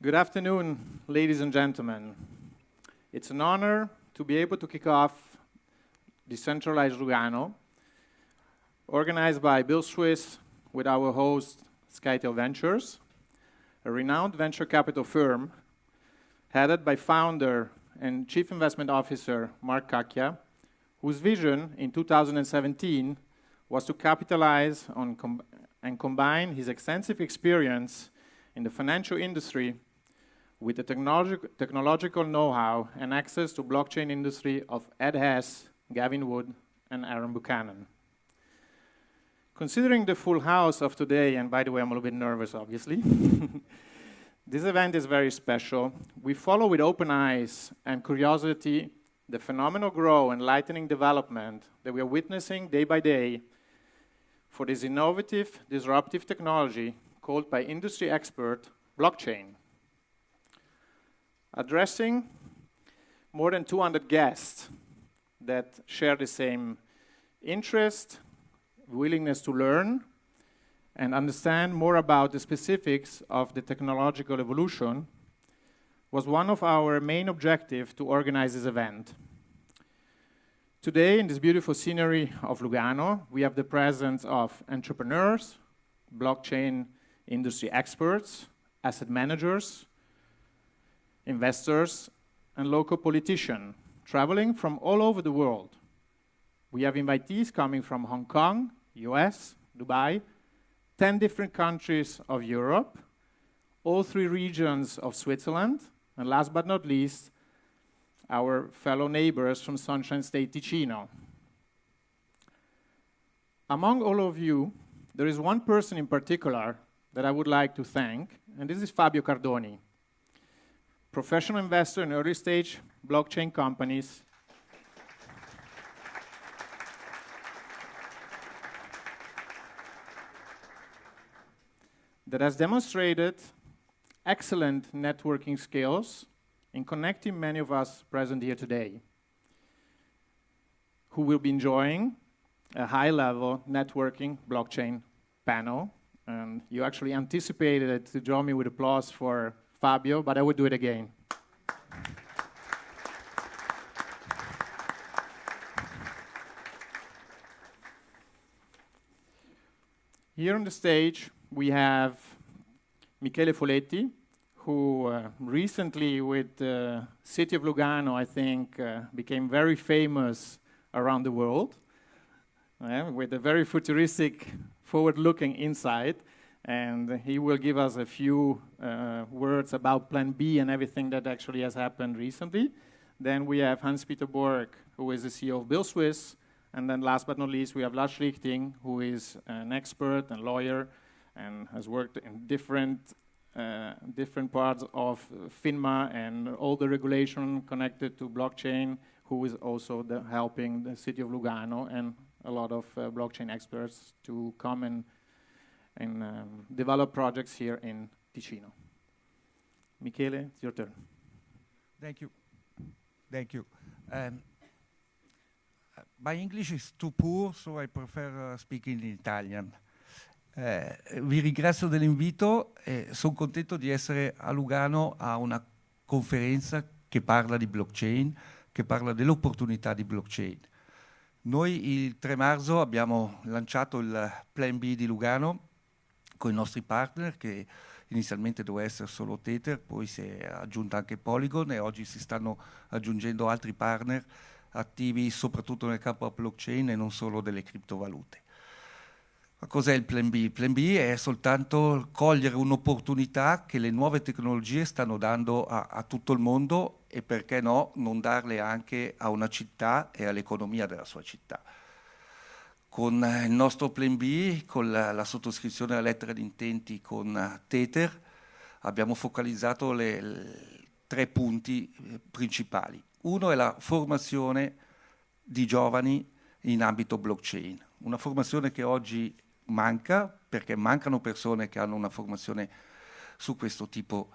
Good afternoon, ladies and gentlemen. It's an honor to be able to kick off Decentralized Lugano, organized by Bill Suisse with our host, Scytale Ventures, a renowned venture capital firm headed by founder and chief investment officer Mark Kakya, whose vision in 2017 was to capitalize on and combine his extensive experience in the financial industry with the technological know-how and access to blockchain industry of Ed Hess, Gavin Wood, and Aaron Buchanan. Considering the full house of today, and by the way, I'm a little bit nervous, obviously, this event is very special. We follow with open eyes and curiosity the phenomenal growth and lightning development that we are witnessing day by day for this innovative, disruptive technology called by industry expert blockchain. Addressing more than 200 guests that share the same interest, willingness to learn, and understand more about the specifics of the technological evolution was one of our main objectives to organize this event. Today, in this beautiful scenery of Lugano, we have the presence of entrepreneurs, blockchain industry experts, asset managers, investors, and local politicians traveling from all over the world. We have invitees coming from Hong Kong, US, Dubai, 10 different countries of Europe, all 3 regions of Switzerland, and last but not least, our fellow neighbors from Sunshine State Ticino. Among all of you, there is one person in particular that I would like to thank, and this is Fabio Cardoni, professional investor in early stage blockchain companies, that has demonstrated excellent networking skills in connecting many of us present here today, who will be enjoying a high-level networking blockchain panel. And you actually anticipated to join me with applause for Fabio, but I would do it again. Here on the stage, we have Michele Foletti, who recently with the city of Lugano, I think, became very famous around the world, with a very futuristic, forward-looking insight. And he will give us a few words about Plan B and everything that actually has happened recently. Then we have Hans-Peter Borgh, who is the CEO of Bill Suisse. And then last but not least, we have Lars Schlichting, who is an expert and lawyer and has worked in different parts of FINMA and all the regulation connected to blockchain, who is also helping the city of Lugano and a lot of blockchain experts to come and develop projects here in Ticino. Michele, it's your turn. Thank you. Thank you. My English is too poor, so I prefer speaking in Italian. Vi ringrazio dell'invito e sono contento di essere a Lugano a una conferenza che parla di blockchain, che parla dell'opportunità di blockchain. Noi il 3 marzo abbiamo lanciato il Plan B di Lugano con i nostri partner, che inizialmente doveva essere solo Tether, poi si è aggiunta anche Polygon e oggi si stanno aggiungendo altri partner attivi soprattutto nel campo della blockchain e non solo delle criptovalute. Ma cos'è il Plan B? Il Plan B è soltanto cogliere un'opportunità che le nuove tecnologie stanno dando a tutto il mondo e perché no, non darle anche a una città e all'economia della sua città. Con il nostro Plan B, con la sottoscrizione della lettera di intenti con Tether, abbiamo focalizzato 3 punti principali. Uno è la formazione di giovani in ambito blockchain, una formazione che oggi manca perché mancano persone che hanno una formazione su questo tipo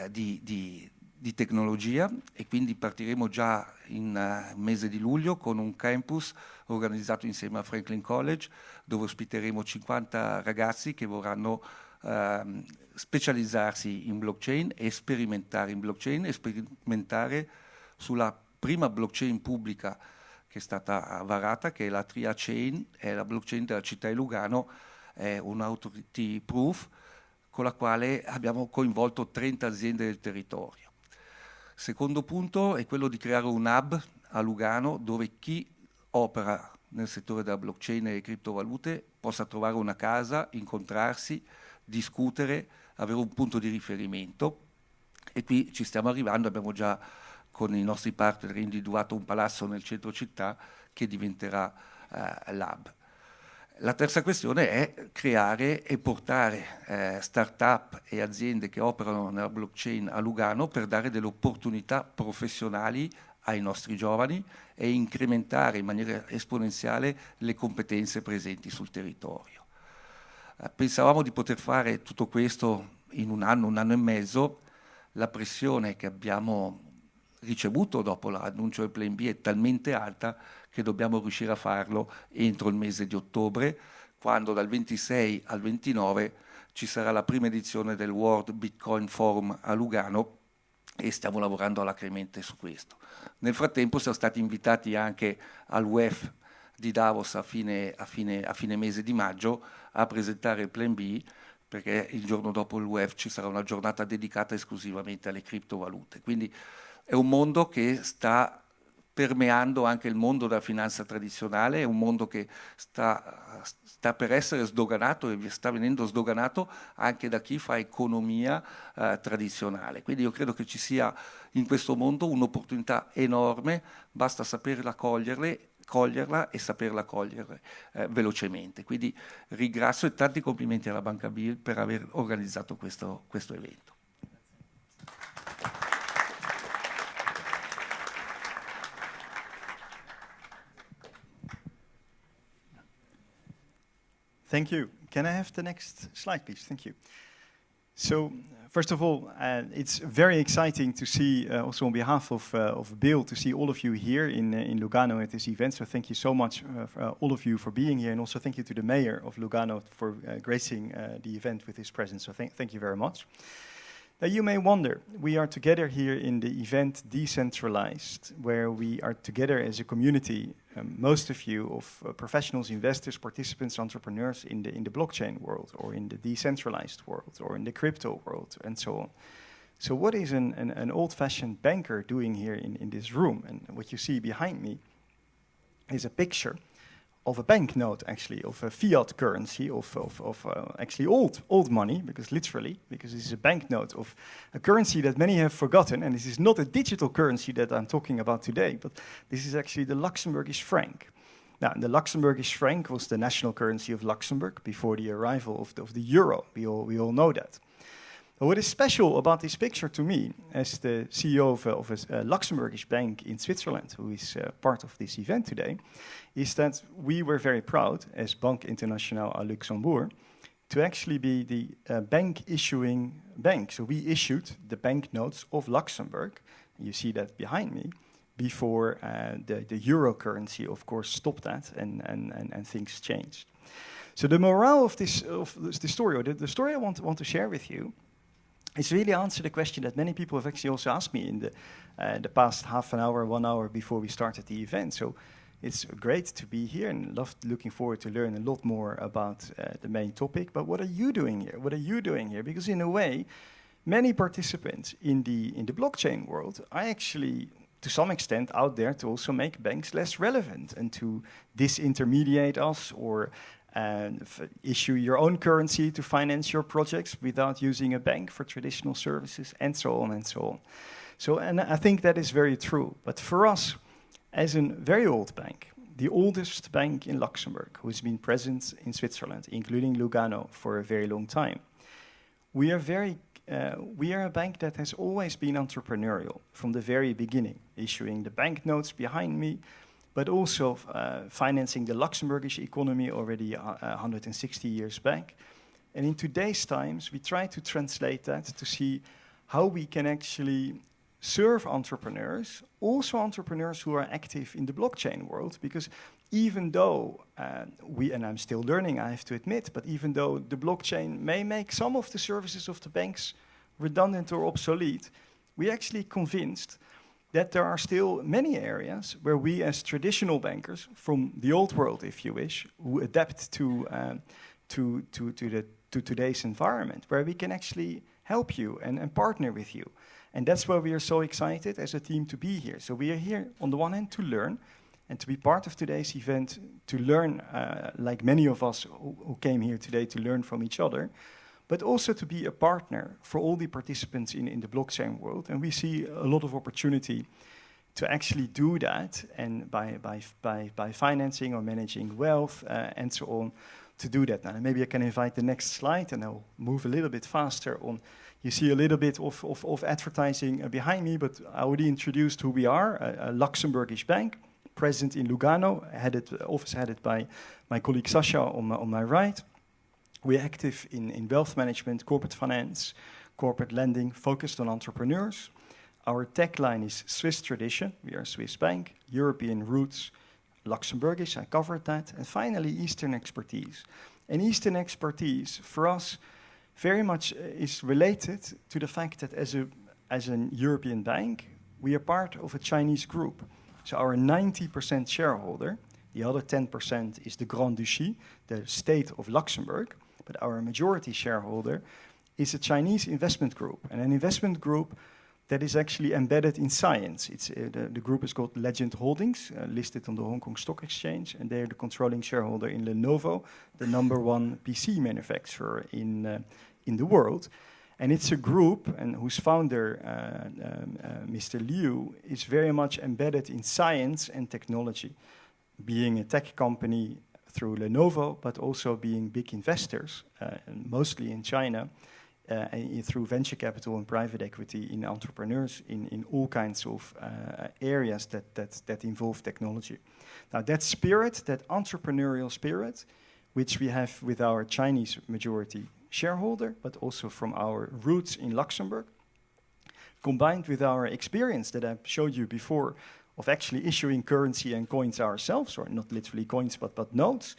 di tecnologia e quindi partiremo già in mese di luglio con un campus organizzato insieme a Franklin College dove ospiteremo 50 ragazzi che vorranno specializzarsi in blockchain e sperimentare in blockchain e sperimentare sulla prima blockchain pubblica che è stata varata, che è la Tria Chain, è la blockchain della città di Lugano, è un authority proof con la quale abbiamo coinvolto 30 aziende del territorio. Secondo punto è quello di creare un hub a Lugano dove chi opera nel settore della blockchain e delle criptovalute possa trovare una casa, incontrarsi, discutere, avere un punto di riferimento. E qui ci stiamo arrivando, abbiamo già con i nostri partner individuato un palazzo nel centro città che diventerà l'hub. La terza questione è creare e portare start-up e aziende che operano nella blockchain a Lugano per dare delle opportunità professionali ai nostri giovani e incrementare in maniera esponenziale le competenze presenti sul territorio. Pensavamo di poter fare tutto questo in un anno e mezzo. La pressione che abbiamo ricevuto dopo l'annuncio del Plan B è talmente alta che dobbiamo riuscire a farlo entro il mese di ottobre, quando dal 26 al 29 ci sarà la prima edizione del World Bitcoin Forum a Lugano e stiamo lavorando alacremente su questo. Nel frattempo siamo stati invitati anche al WEF di Davos a fine mese di maggio a presentare il Plan B, perché il giorno dopo il WEF ci sarà una giornata dedicata esclusivamente alle criptovalute. Quindi è un mondo che sta permeando anche il mondo della finanza tradizionale, è un mondo che sta per essere sdoganato e sta venendo sdoganato anche da chi fa economia tradizionale. Quindi io credo che ci sia in questo mondo un'opportunità enorme, basta saperla coglierla e saperla cogliere velocemente. Quindi ringrazio e tanti complimenti alla Banca BIL per aver organizzato questo evento. Thank you. Can I have the next slide, please? Thank you. So, first of all, it's very exciting to see, also on behalf of Bill, to see all of you here in Lugano at this event. So thank you so much, all of you, for being here. And also thank you to the mayor of Lugano for gracing the event with his presence. So thank you very much. Now, you may wonder, we are together here in the event Decentralized, where we are together as a community, most of you, of professionals, investors, participants, entrepreneurs in the blockchain world, or in the decentralized world, or in the crypto world, and so on. So what is an old-fashioned banker doing here in this room? And what you see behind me is a picture of a banknote, actually, of a fiat currency, of actually old money, because this is a banknote of a currency that many have forgotten, and this is not a digital currency that I'm talking about today, but this is actually the Luxembourgish franc. Now, the Luxembourgish franc was the national currency of Luxembourg before the arrival of the euro. We all know that. But what is special about this picture to me, as the CEO of a Luxembourgish bank in Switzerland, who is part of this event today, is that we were very proud, as Banque Internationale à Luxembourg, to actually be the bank issuing bank. So we issued the banknotes of Luxembourg. You see that behind me. Before the euro currency, of course, stopped that, and things changed. So the morale of this story, or the story I want to share with you, is really answer the question that many people have actually also asked me in the past half an hour, 1 hour before we started the event. So it's great to be here and looking forward to learn a lot more about the main topic. But what are you doing here? What are you doing here? Because in a way, many participants in the blockchain world are actually, to some extent, out there to also make banks less relevant and to disintermediate us, or issue your own currency to finance your projects without using a bank for traditional services, and so on and so on. So, and I think that is very true. But for us, as a very old bank, the oldest bank in Luxembourg, who has been present in Switzerland, including Lugano, for a very long time, we are a bank that has always been entrepreneurial from the very beginning, issuing the banknotes behind me, but also financing the Luxembourgish economy already 160 years back. And in today's times, we try to translate that to see how we can actually serve entrepreneurs, also entrepreneurs who are active in the blockchain world, because even though and I'm still learning, I have to admit, but even though the blockchain may make some of the services of the banks redundant or obsolete, we're actually convinced that there are still many areas where we as traditional bankers from the old world, if you wish, who adapt to today's environment, where we can actually help you and partner with you. And that's why we are so excited as a team to be here. So we are here on the one hand to learn and to be part of today's event, to learn, like many of us who came here today to learn from each other, but also to be a partner for all the participants in the blockchain world. And we see a lot of opportunity to actually do that, and by financing or managing wealth and so on, to do that. Now, maybe I can invite the next slide, and I'll move a little bit faster on. You see a little bit of advertising behind me, but I already introduced who we are, a Luxembourgish bank, present in Lugano, office headed by my colleague Sascha on my right. We're active in wealth management, corporate finance, corporate lending, focused on entrepreneurs. Our tagline is Swiss tradition. We are a Swiss bank, European roots, Luxembourgish, I covered that. And finally, Eastern expertise. And Eastern expertise, for us, very much is related to the fact that as a European bank, we are part of a Chinese group. So our 90% shareholder, the other 10% is the Grand Duchy, the state of Luxembourg, but our majority shareholder is a Chinese investment group, and an investment group that is actually embedded in science. It's the group is called Legend Holdings, listed on the Hong Kong Stock Exchange, and they're the controlling shareholder in Lenovo, the #1 PC manufacturer in the world. And it's a group and whose founder, Mr. Liu, is very much embedded in science and technology, being a tech company through Lenovo, but also being big investors, mostly in China, and through venture capital and private equity in entrepreneurs in all kinds of areas that involve technology. Now that spirit, that entrepreneurial spirit, which we have with our Chinese majority shareholder, but also from our roots in Luxembourg, combined with our experience that I showed you before of actually issuing currency and coins ourselves, or not literally coins, but notes,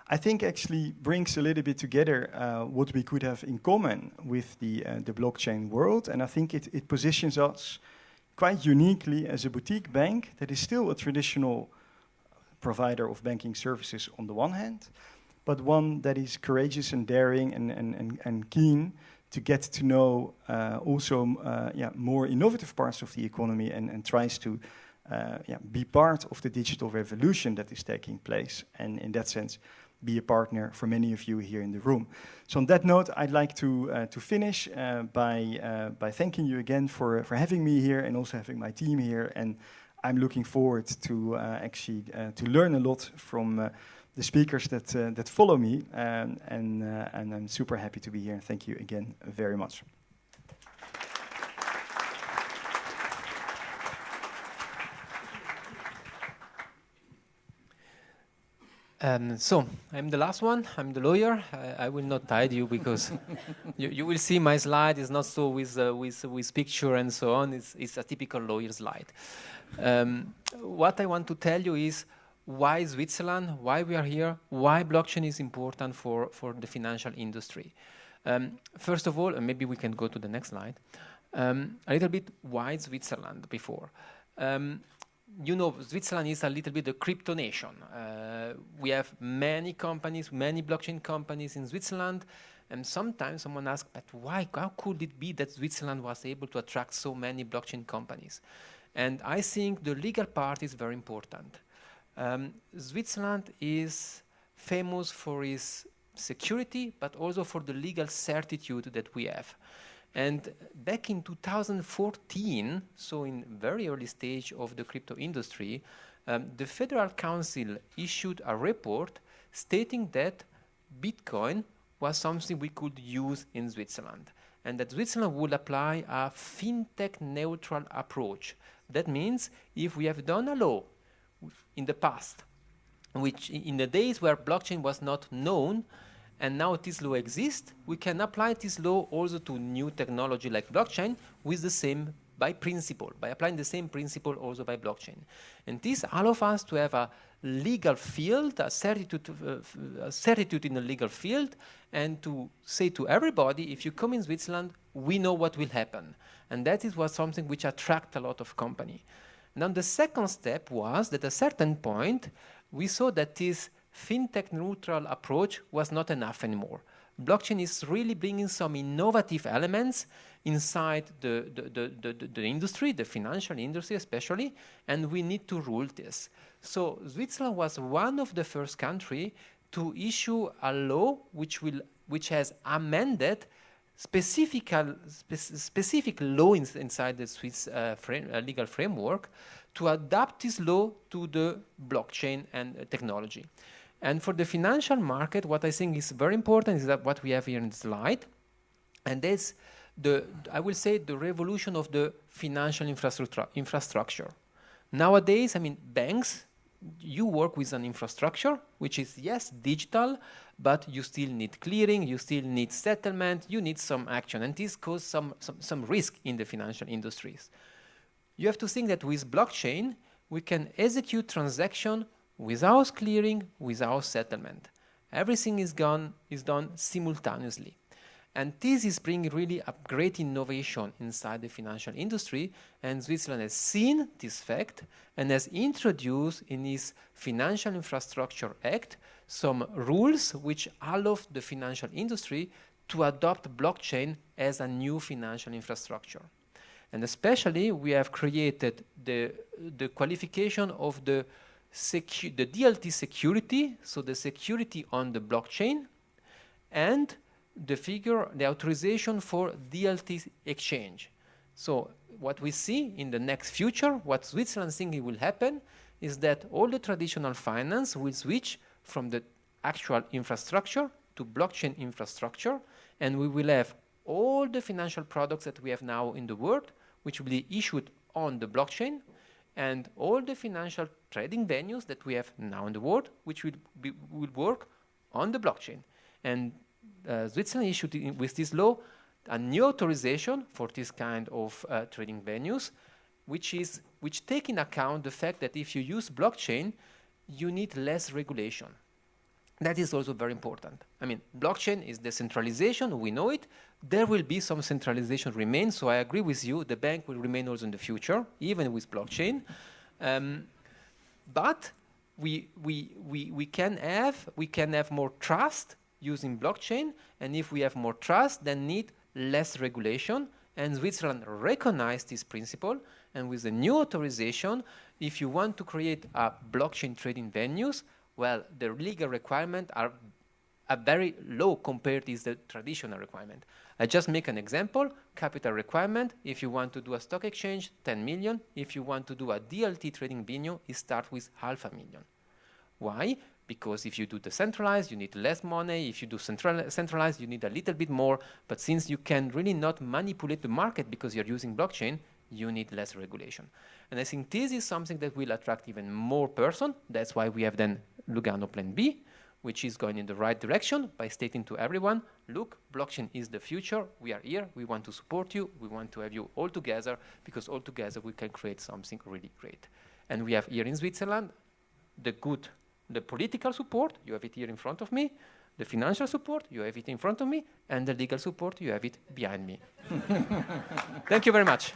I think actually brings a little bit together what we could have in common with the blockchain world. And I think it positions us quite uniquely as a boutique bank that is still a traditional provider of banking services on the one hand, but one that is courageous and daring and keen to get to know also more innovative parts of the economy and tries to be part of the digital revolution that is taking place, and in that sense be a partner for many of you here in the room. So on that note, I'd like to finish by thanking you again for having me here and also having my team here, and I'm looking forward to actually to learn a lot from the speakers that follow me, and I'm super happy to be here. Thank you again very much. So I'm the last one. I'm the lawyer. I will not guide you because you will see my slide is not so with picture and so on. It's a typical lawyer slide. What I want to tell you is why Switzerland, why we are here, why blockchain is important for the financial industry. First of all, and maybe we can go to the next slide, a little bit why Switzerland before. You know, Switzerland is a little bit a crypto nation. We have many companies, many blockchain companies in Switzerland, and sometimes someone asks, but why? How could it be that Switzerland was able to attract so many blockchain companies? And I think the legal part is very important. Switzerland is famous for its security, but also for the legal certitude that we have. And back in 2014, so in very early stage of the crypto industry, the Federal Council issued a report stating that Bitcoin was something we could use in Switzerland, and that Switzerland would apply a fintech neutral approach. That means if we have done a law in the past, which in the days where blockchain was not known, and now this law exists, we can apply this law also to new technology like blockchain with the same by applying the same principle also by blockchain. And this allows us to have a legal field, a certitude in the legal field, and to say to everybody, if you come in Switzerland, we know what will happen. And that was something which attracted a lot of company. Now the second step was that at a certain point, we saw that this fintech neutral approach was not enough anymore. Blockchain is really bringing some innovative elements inside the industry, the financial industry especially, and we need to rule this. So Switzerland was one of the first countries to issue a law which has amended specific law inside the Swiss legal framework to adapt this law to the blockchain and technology. And for the financial market, what I think is very important is that what we have here in the slide, and that's I will say the revolution of the financial infrastructure. Nowadays, I mean, banks, you work with an infrastructure which is, yes, digital, but you still need clearing, you still need settlement, you need some action, and this causes some risk in the financial industries. You have to think that with blockchain, we can execute transaction without clearing, without settlement. Everything is done simultaneously. And this is bringing really a great innovation inside the financial industry, and Switzerland has seen this fact and has introduced in its Financial Infrastructure Act some rules which allow the financial industry to adopt blockchain as a new financial infrastructure. And especially we have created the qualification of the DLT security, so the security on the blockchain, and the authorization for DLT exchange. So what we see in the next future, what Switzerland thinking will happen, is that all the traditional finance will switch from the actual infrastructure to blockchain infrastructure, and we will have all the financial products that we have now in the world, which will be issued on the blockchain, and all the financial trading venues that we have now in the world, which will work on the blockchain. And Switzerland issued with this law a new authorization for this kind of trading venues, which take in account the fact that if you use blockchain, you need less regulation. That is also very important. I mean, blockchain is decentralization, we know it. There will be some centralization remain, so I agree with you, the bank will remain also in the future, even with blockchain. But we can have more trust using blockchain, and if we have more trust, then need less regulation, and Switzerland recognized this principle, and with the new authorization, if you want to create a blockchain trading venues, well, the legal requirements are very low compared to the traditional requirement. I just make an example, capital requirement, if you want to do a stock exchange, 10 million. If you want to do a DLT trading venue, it starts with 500,000. Why? Because if you do decentralized, you need less money. If you do centralized, you need a little bit more. But since you can really not manipulate the market because you're using blockchain, you need less regulation. And I think this is something that will attract even more person. That's why we have then Lugano Plan B, which is going in the right direction by stating to everyone, look, blockchain is the future. We are here. We want to support you. We want to have you all together, because all together we can create something really great. And we have here in Switzerland the political support, you have it here in front of me, the financial support, you have it in front of me, and the legal support, you have it behind me. Thank you very much.